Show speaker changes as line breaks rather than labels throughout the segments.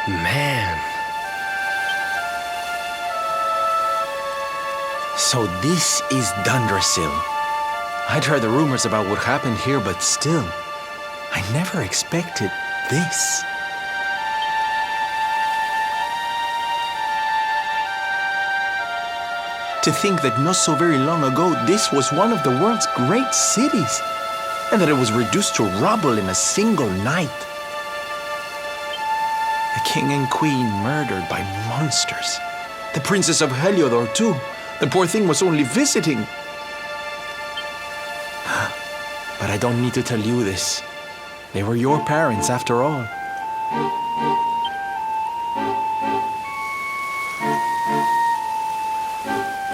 Man. So this is Dundrasil. I'd heard the rumors about what happened here, but still, I never expected this. To think that not so very long ago, this was one of the world's great cities, and that it was reduced to rubble in a single night. The king and queen murdered by monsters. The princess of Heliodor, too. The poor thing was only visiting. But I don't need to tell you this. They were your parents, after all.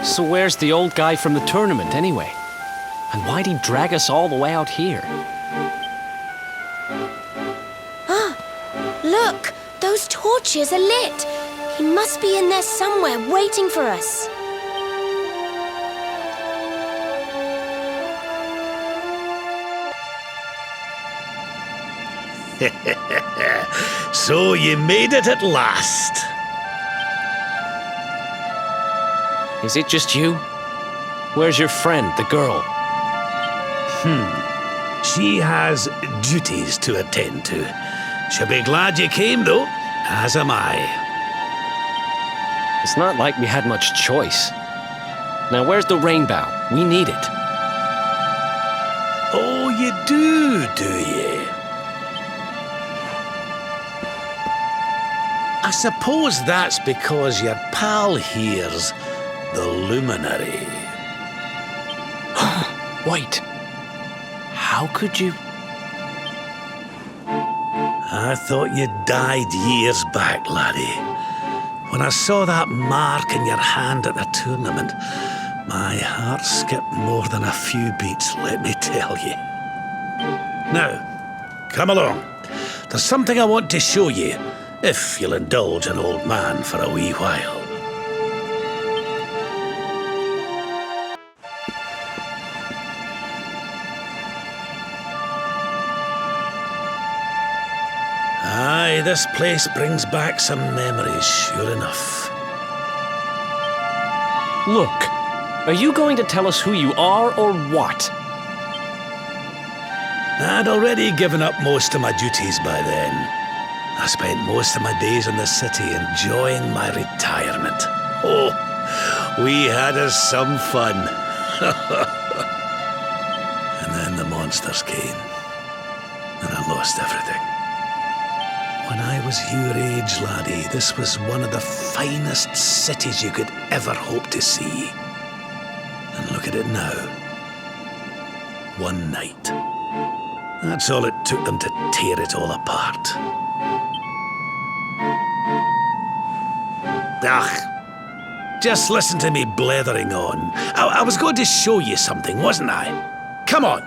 So where's the old guy from the tournament, anyway? And why'd he drag us all the way out here?
Look! Those torches are lit! He must be in there somewhere, waiting for us.
So you made it at last.
Is it just you? Where's your friend, the girl?
She has duties to attend to. She'll be glad you came, though, as am I.
It's not like we had much choice. Now, where's the rainbow? We need it.
Oh, you do you? I suppose that's because your pal here's the luminary.
Wait. How could you...
I thought you died years back, laddie. When I saw that mark in your hand at the tournament, my heart skipped more than a few beats, let me tell you. Now, come along. There's something I want to show you, if you'll indulge an old man for a wee while. Aye, this place brings back some memories, sure enough.
Look, are you going to tell us who you are or what?
I'd already given up most of my duties by then. I spent most of my days in the city enjoying my retirement. Oh, we had us some fun. And then the monsters came, and I lost everything. When I was your age, laddie, this was one of the finest cities you could ever hope to see. And look at it now. One night. That's all it took them to tear it all apart. Ugh, just listen to me blethering on. I was going to show you something, wasn't I? Come on.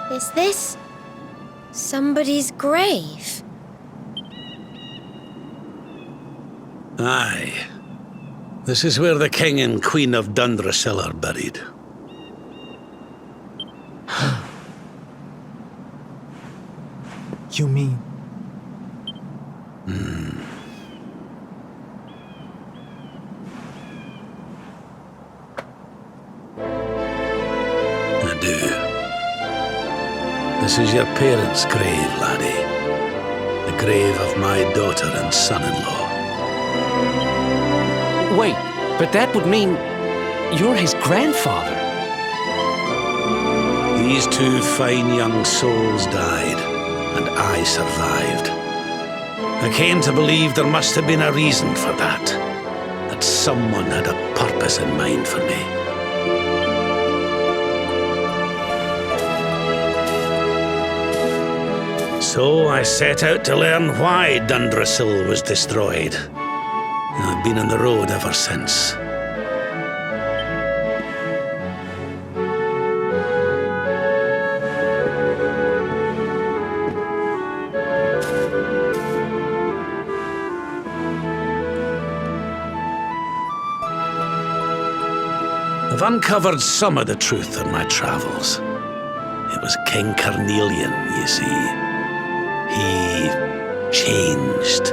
Is this somebody's grave?
Aye. This is where the King and Queen of Dundrasil are buried.
You mean...
I do. This is your parents' grave, laddie. The grave of my daughter and son-in-law.
Wait, but that would mean you're his grandfather.
These two fine young souls died, and I survived. I came to believe there must have been a reason for that. That someone had a purpose in mind for me. So I set out to learn why Dundrasil was destroyed. I've been on the road ever since. uncovered some of the truth in my travels. It was King Carnelian, you see. He changed.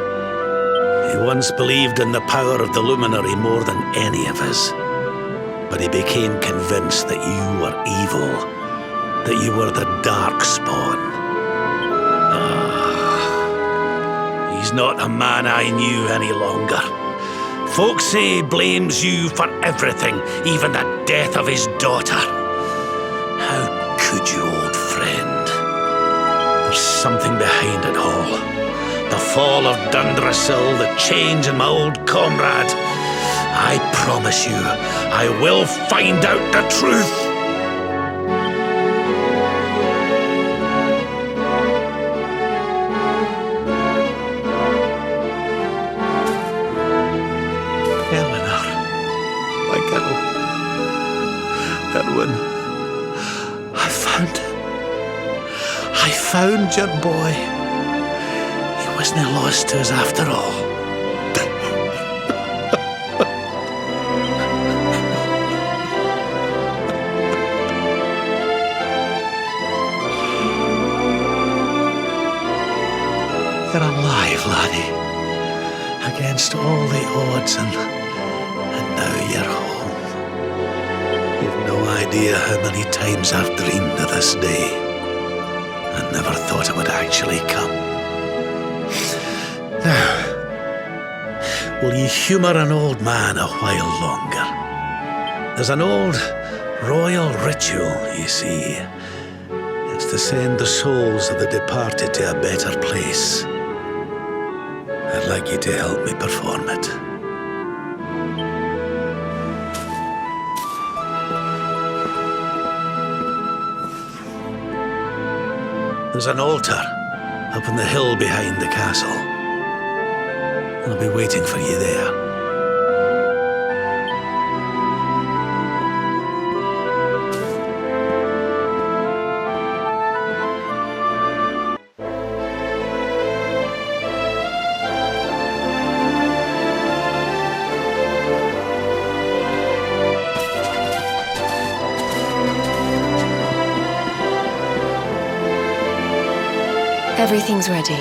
He once believed in the power of the luminary more than any of us. But he became convinced that you were evil, that you were the Darkspawn. He's not a man I knew any longer. Folks say he blames you for everything, even the death of his daughter. How could you, old friend? There's something behind it all. The fall of Dundrasil, the change in my old comrade. I promise you, I will find out the truth. Eleanor, my girl. Erwin, I found your boy. He wasn't lost to us after all. You're alive, laddie. Against all the odds, and now you're home. You've no idea how many times I've dreamed of this day. I never thought it would actually come. Now, will you humour an old man a while longer? There's an old royal ritual, you see. It's to send the souls of the departed to a better place. I'd like you to help me perform it. There's an altar up on the hill behind the castle. I'll be waiting for you there.
Everything's ready.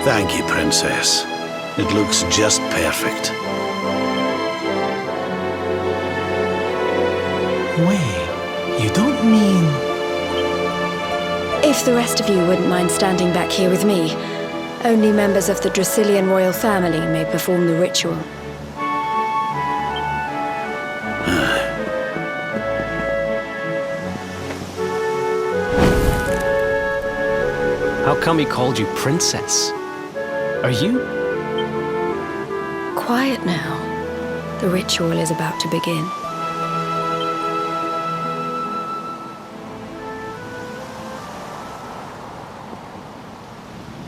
Thank you, Princess. It looks just perfect.
Wait, you don't mean...
If the rest of you wouldn't mind standing back here with me, only members of the Dracilian royal family may perform the ritual.
How come he called you princess? Are you?
Quiet now. The ritual is about to begin.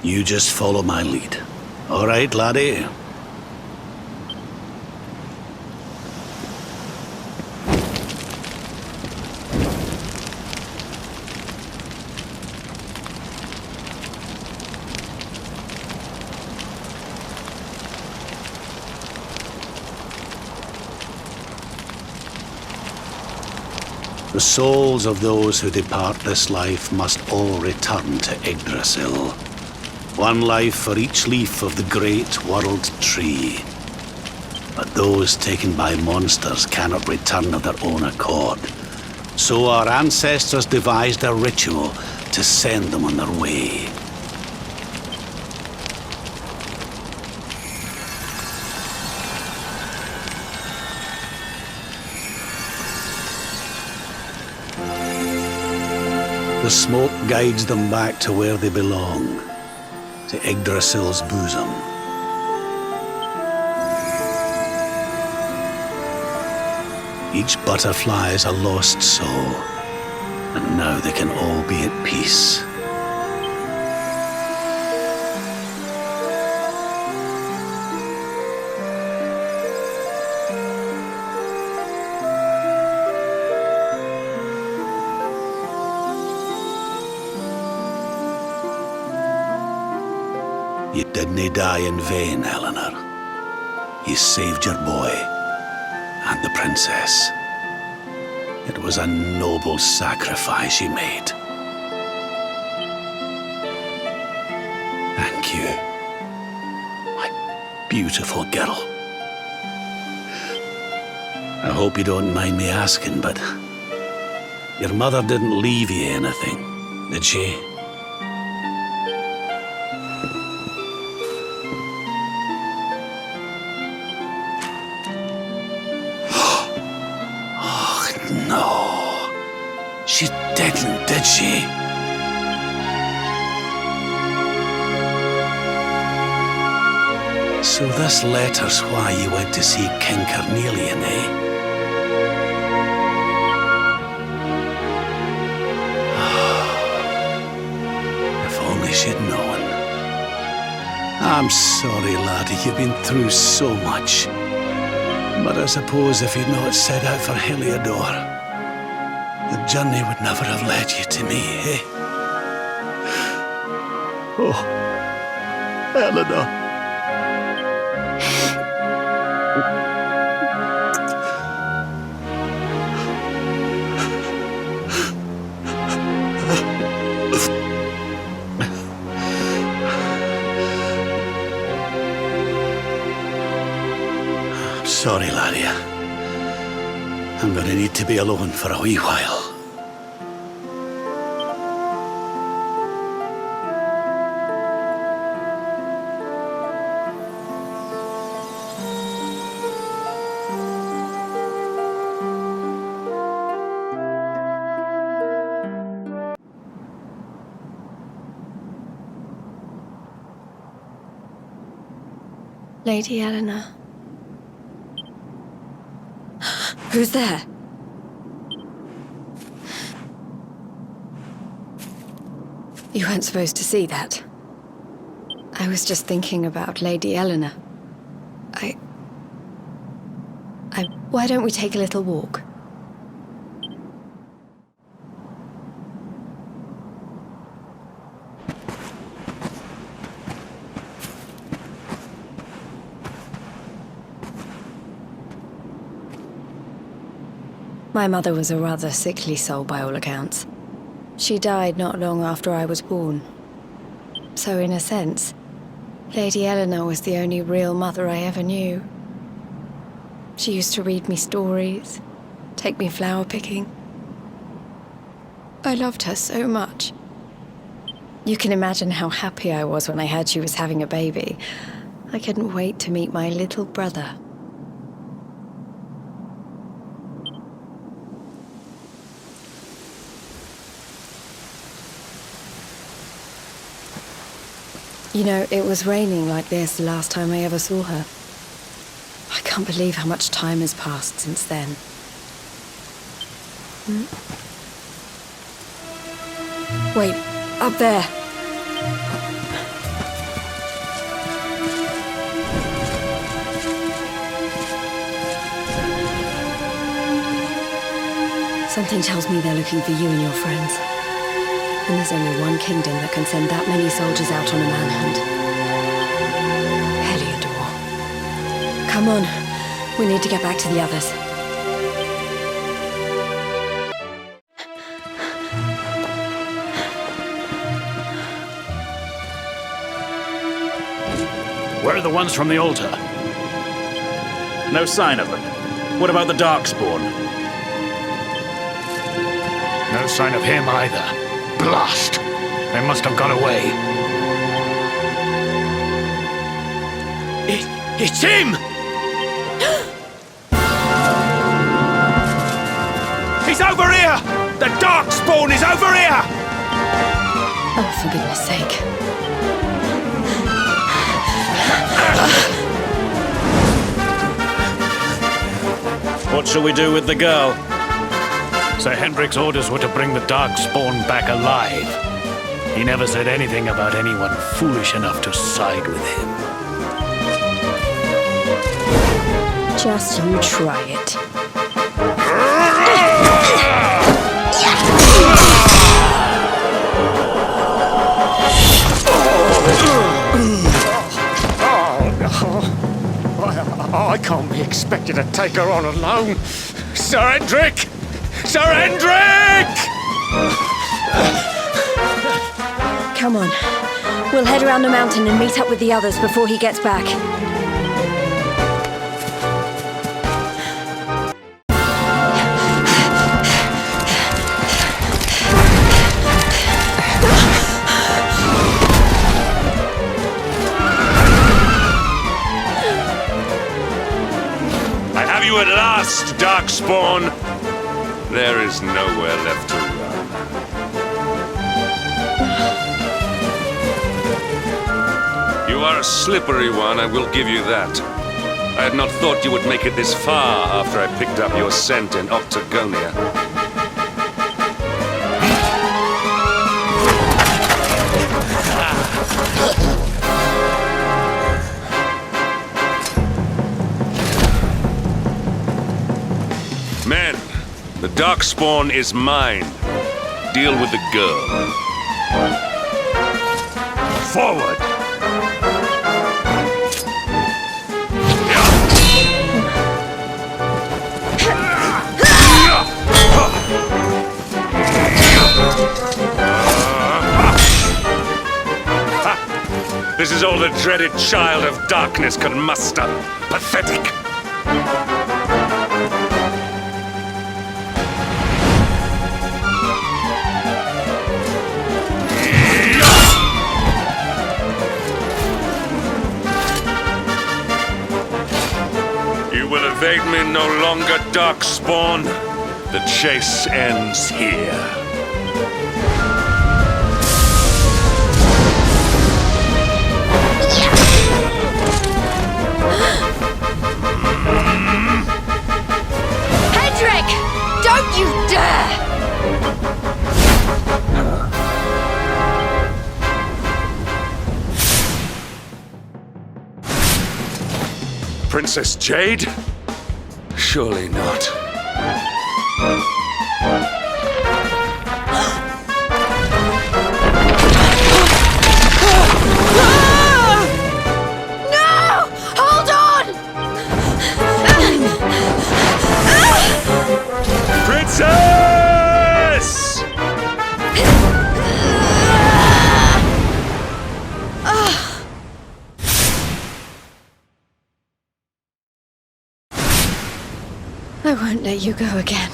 You just follow my lead. All right, laddie? The souls of those who depart this life must all return to Yggdrasil. One life for each leaf of the great world tree. But those taken by monsters cannot return of their own accord. So our ancestors devised a ritual to send them on their way. The smoke guides them back to where they belong, to Yggdrasil's bosom. Each butterfly is a lost soul, and now they can all be at peace. You didn't die in vain, Eleanor. You saved your boy and the princess. It was a noble sacrifice you made. Thank you, my beautiful girl. I hope you don't mind me asking, but your mother didn't leave you anything, did she? Oh, no. She didn't, did she? So this letter's why you went to see King Carnelian, eh? She'd known. I'm sorry, laddie, you've been through so much. But I suppose if you'd not set out for Heliodor, the journey would never have led you to me, eh? Oh, Eleanor. Sorry, laddie. I'm gonna need to be alone for a wee while.
Lady Eleanor. Who's there? You weren't supposed to see that. I was just thinking about Lady Eleanor. Why don't we take a little walk? My mother was a rather sickly soul by all accounts. She died not long after I was born. So in a sense, Lady Eleanor was the only real mother I ever knew. She used to read me stories, take me flower picking. I loved her so much. You can imagine how happy I was when I heard she was having a baby. I couldn't wait to meet my little brother. You know, it was raining like this the last time I ever saw her. I can't believe how much time has passed since then. Wait, up there. Something tells me they're looking for you and your friends. And there's only one kingdom that can send that many soldiers out on a manhunt. Heliodor. Come on, we need to get back to the others.
Where are the ones from the altar? No sign of them. What about the Darkspawn? No sign of him either. Blast! They must have got away. It's him! He's over here! The Darkspawn is over here!
Oh, for goodness sake.
What shall we do with the girl? Sir Hendrik's orders were to bring the Darkspawn back alive. He never said anything about anyone foolish enough to side with him.
Just you try it.
can't be expected to take her on alone. Sir Hendrik! Sir Hendrik!
Come on. We'll head around the mountain and meet up with the others before he gets back.
I have you at last, Darkspawn. There is nowhere left to run. You are a slippery one, I will give you that. I had not thought you would make it this far after I picked up your scent in Octagonia. Men, the Darkspawn is mine. Deal with the girl. Forward! This is all the dreaded child of darkness can muster. Pathetic! You will evade me no longer, Darkspawn. The chase ends here.
Hendrik! Don't you dare!
Princess Jade? Surely not. Princess!
I won't let you go again.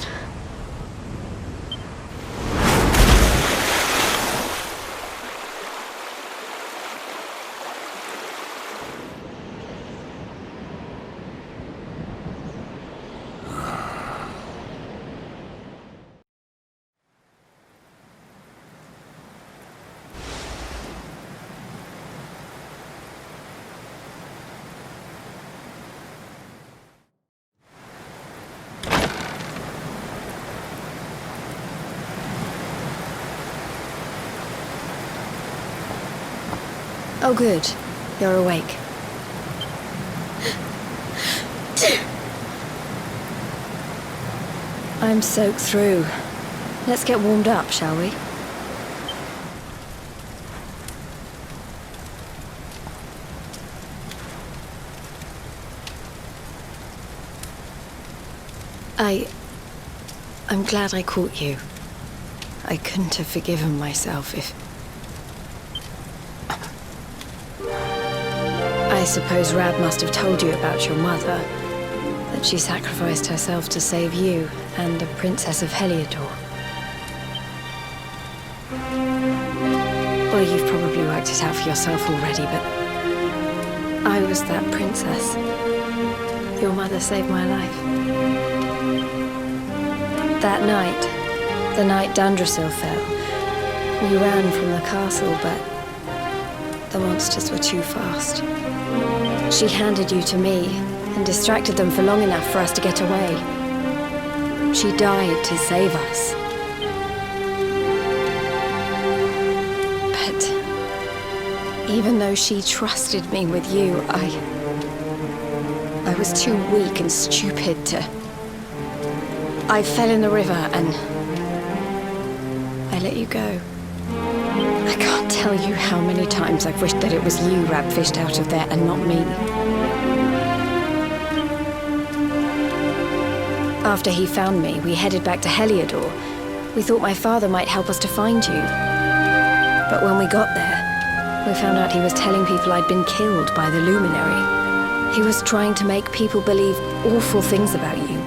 Oh, good. You're awake. I'm soaked through. Let's get warmed up, shall we? I'm glad I caught you. I couldn't have forgiven myself if... I suppose Rab must have told you about your mother, that she sacrificed herself to save you and the Princess of Heliodor. Well, you've probably worked it out for yourself already, but I was that princess. Your mother saved my life. That night, the night Dundrasil fell, we ran from the castle, but the monsters were too fast. She handed you to me and distracted them for long enough for us to get away. She died to save us. But even though she trusted me with you, I was too weak and stupid to... I fell in the river and I let you go. I can't tell you how many times I've wished that it was you Rab fished out of there and not me. After he found me, we headed back to Heliodor. We thought my father might help us to find you. But when we got there, we found out he was telling people I'd been killed by the Luminary. He was trying to make people believe awful things about you.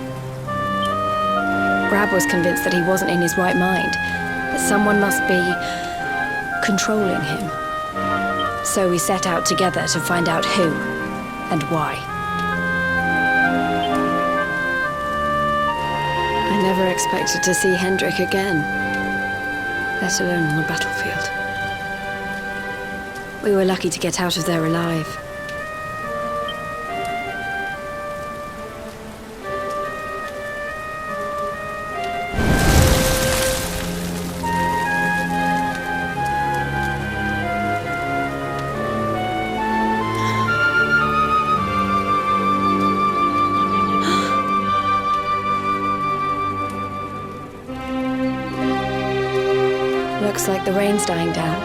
Brab was convinced that he wasn't in his right mind, that someone must be controlling him. So we set out together to find out who and why. I never expected to see Hendrik again, let alone on the battlefield. We were lucky to get out of there alive. Looks like the rain's dying down.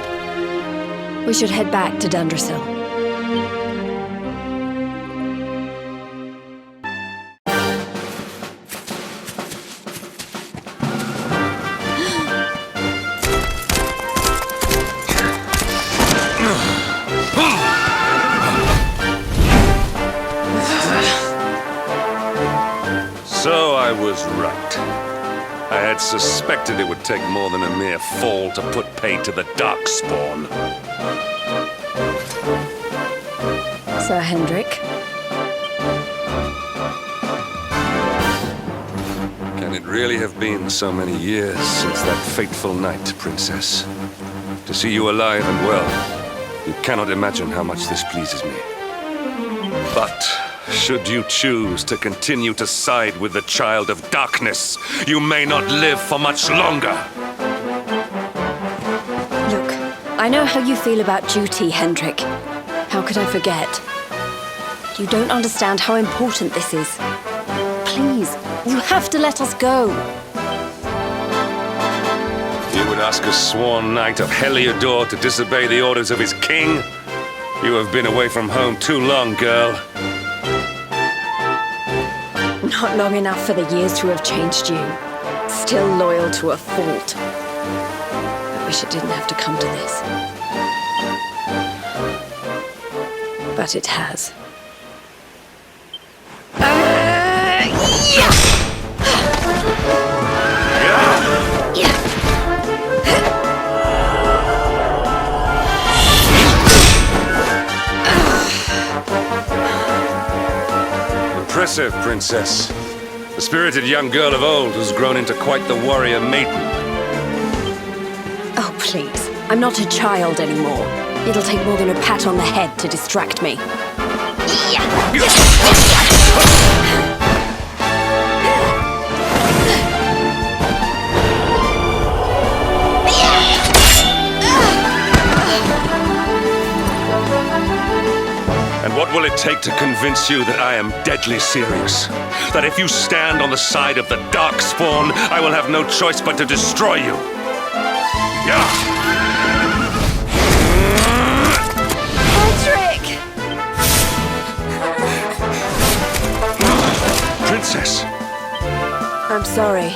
We should head back to Dundrasil.
So I was right. I had suspected it would take more than a mere fall to put paid to the Darkspawn.
Sir Hendrik.
Can it really have been so many years since that fateful night, Princess? To see you alive and well, you cannot imagine how much this pleases me. But should you choose to continue to side with the Child of Darkness, you may not live for much longer.
Look, I know how you feel about duty, Hendrik. How could I forget? You don't understand how important this is. Please, you have to let us go.
You would ask a sworn knight of Heliodor to disobey the orders of his king? You have been away from home too long, girl.
Not long enough for the years to have changed you. Still loyal to a fault. I wish it didn't have to come to this. But it has.
Impressive, Princess. The spirited young girl of old has grown into quite the warrior maiden.
Oh, please. I'm not a child anymore. It'll take more than a pat on the head to distract me.
And what will it take to convince you that I am deadly serious? That if you stand on the side of the Darkspawn, I will have no choice but to destroy you?
Patrick!
Princess!
I'm sorry.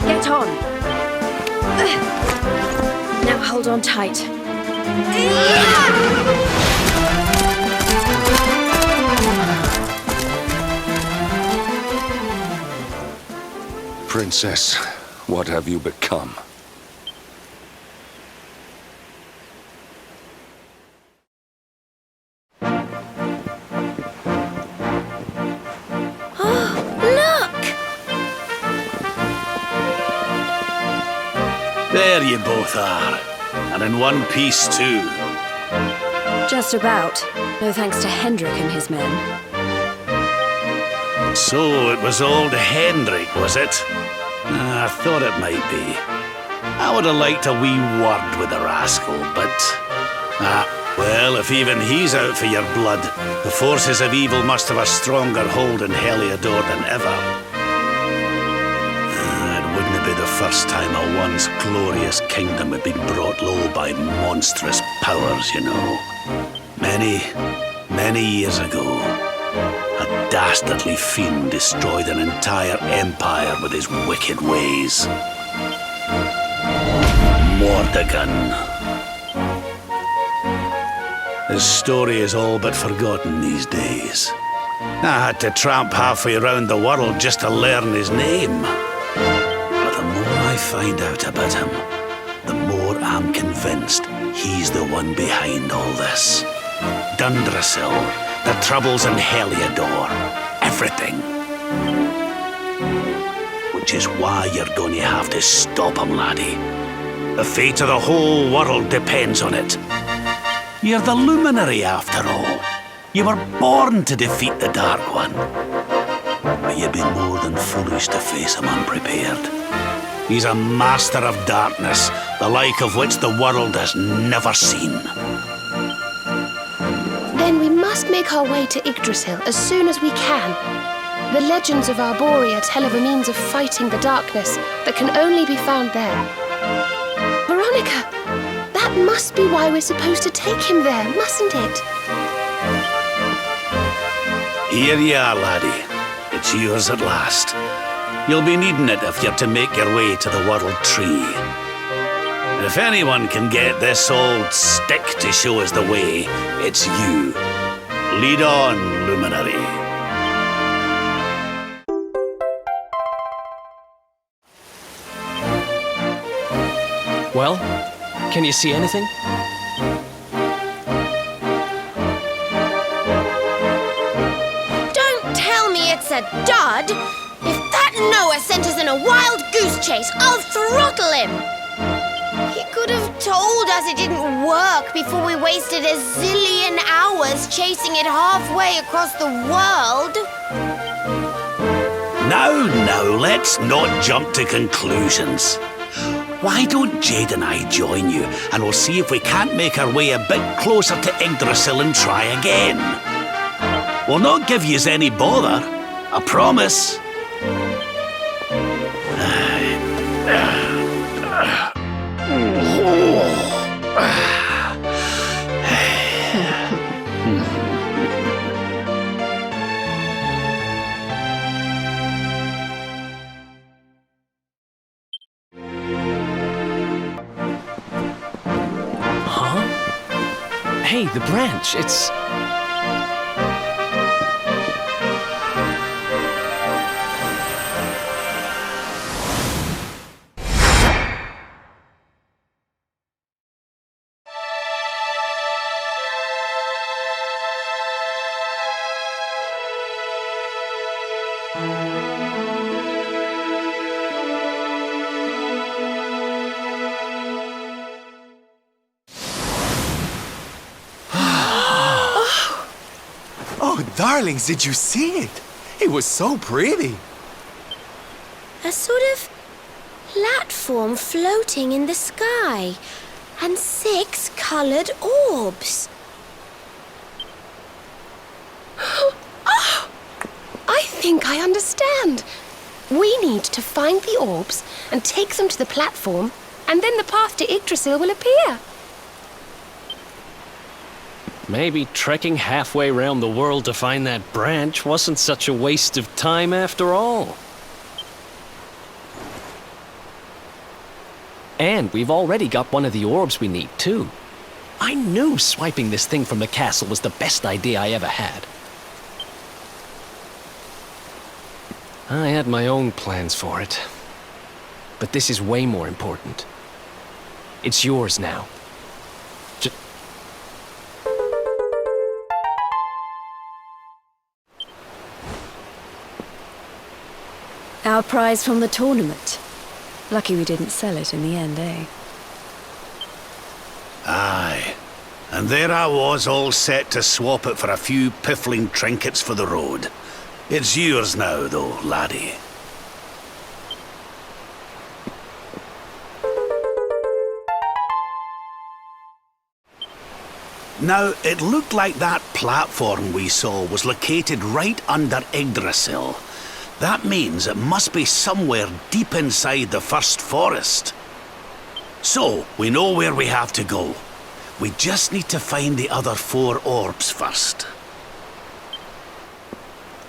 Get on. Now hold on tight.
Princess, what have you become?
There you both are. And in one piece, too.
Just about. No thanks to Hendrik and his men.
So it was old Hendrik, was it? I thought it might be. I would have liked a wee word with the rascal, but... well, if even he's out for your blood, the forces of evil must have a stronger hold in Heliodor than ever. It wouldn't be the first time a once glorious kingdom had been brought low by monstrous powers, you know. Many years ago, a dastardly fiend destroyed an entire empire with his wicked ways. Mordegon. His story is all but forgotten these days. I had to tramp halfway around the world just to learn his name. But the more I find out about him, the more I'm convinced he's the one behind all this. Dundrasil, the troubles in Heliodor, everything. Which is why you're going to have to stop him, laddie. The fate of the whole world depends on it. You're the luminary, after all. You were born to defeat the Dark One. But you'd be more than foolish to face him unprepared. He's a master of darkness, the like of which the world has never seen.
Then we must make our way to Yggdrasil as soon as we can. The legends of Arborea tell of a means of fighting the darkness that can only be found there. Veronica, that must be why we're supposed to take him there, mustn't it?
Here you are, laddie. It's yours at last. You'll be needing it if you're to make your way to the World Tree. And if anyone can get this old stick to show us the way, it's you. Lead on, Luminary.
Well, can you see anything?
It's a dud. If that Noah sent us in a wild goose chase, I'll throttle him. He could have told us it didn't work before we wasted a zillion hours chasing it halfway across the world.
Now, let's not jump to conclusions. Why don't Jade and I join you, and we'll see if we can't make our way a bit closer to Yggdrasil and try again. We'll not give yous any bother. I promise.
Huh? Hey, the branch, it's...
Oh, darlings, did you see it? It was so pretty.
A sort of platform floating in the sky, and 6 colored orbs.
Oh, I think I understand. We need to find the orbs and take them to the platform, and then the path to Yggdrasil will appear.
Maybe trekking halfway around the world to find that branch wasn't such a waste of time after all. And we've already got one of the orbs we need, too. I knew swiping this thing from the castle was the best idea I ever had. I had my own plans for it. But this is way more important. It's yours now.
Our prize from the tournament. Lucky we didn't sell it in the end, eh?
Aye. And there I was, all set to swap it for a few piffling trinkets for the road. It's yours now, though, laddie. Now, it looked like that platform we saw was located right under Yggdrasil. That means it must be somewhere deep inside the first forest. So, we know where we have to go. We just need to find the other 4 orbs first.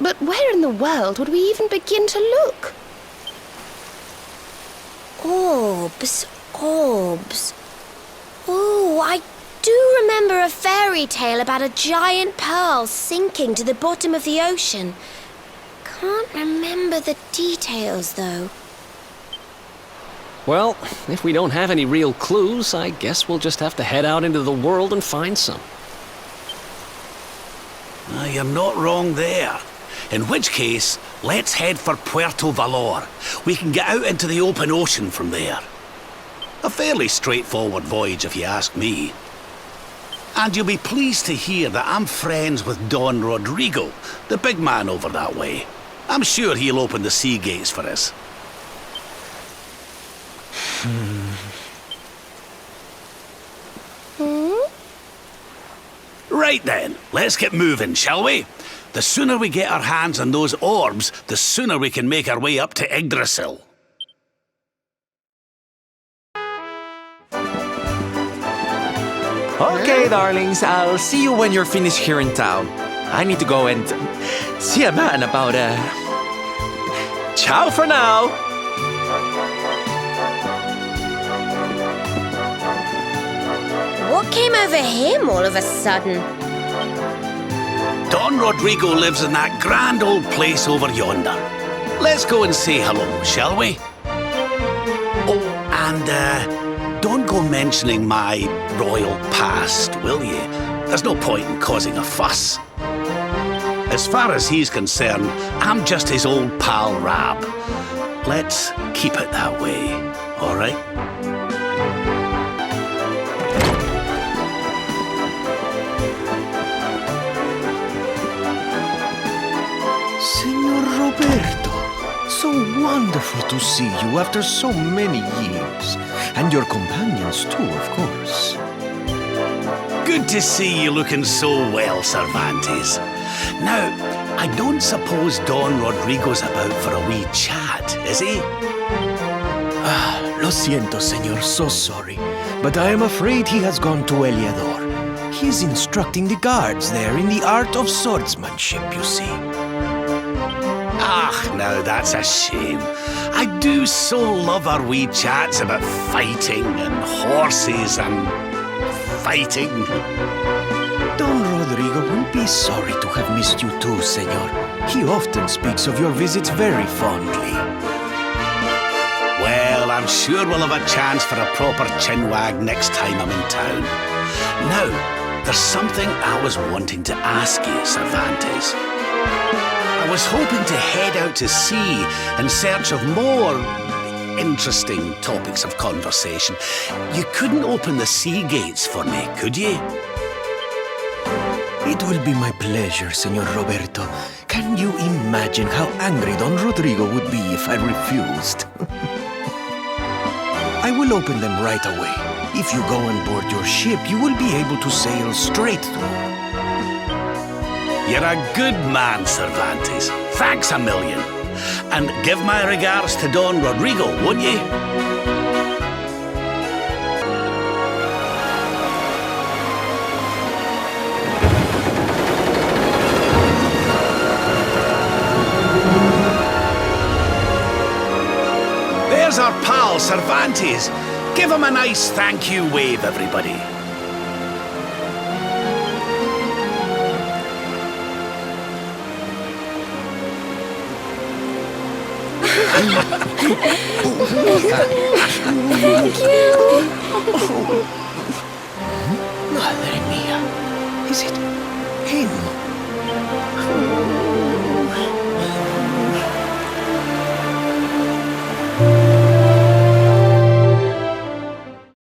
But where in the world would we even begin to look?
Orbs, orbs. Oh, I do remember a fairy tale about a giant pearl sinking to the bottom of the ocean. Can't remember the details, though.
Well, if we don't have any real clues, I guess we'll just have to head out into the world and find some.
You're not wrong there. In which case, let's head for Puerto Valor. We can get out into the open ocean from there. A fairly straightforward voyage, if you ask me. And you'll be pleased to hear that I'm friends with Don Rodrigo, the big man over that way. I'm sure he'll open the sea gates for us. Right then, let's get moving, shall we? The sooner we get our hands on those orbs, the sooner we can make our way up to Yggdrasil.
Okay, darlings, I'll see you when you're finished here in town. I need to go and see a man about Ciao for now!
What came over him all of a sudden?
Don Rodrigo lives in that grand old place over yonder. Let's go and say hello, shall we? Oh, and don't go mentioning my royal past, will you? There's no point in causing a fuss. As far as he's concerned, I'm just his old pal Rab. Let's keep it that way, all right?
Signor Roberto, so wonderful to see you after so many years. And your companions too, of course.
Good to see you looking so well, Cervantes. Now, I don't suppose Don Rodrigo's about for a wee chat, is he?
Lo siento, señor, so sorry. But I am afraid he has gone to Eliador. He is instructing the guards there in the art of swordsmanship, you see.
Now that's a shame. I do so love our wee chats about fighting and horses and fighting.
Don Rodrigo will be sorry to have missed you too, senor. He often speaks of your visits very fondly.
Well, I'm sure we'll have a chance for a proper chinwag next time I'm in town. Now, there's something I was wanting to ask you, Cervantes. I was hoping to head out to sea in search of more interesting topics of conversation. You couldn't open the sea gates for me, could you?
It will be my pleasure, Senor Roberto. Can you imagine how angry Don Rodrigo would be if I refused? I will open them right away. If you go on board your ship, you will be able to sail straight through.
You're a good man, Cervantes. Thanks a million. And give my regards to Don Rodrigo, won't you? There's our pal, Cervantes. Give him a nice thank you wave, everybody.
Thank you.
Madre mía, is it him?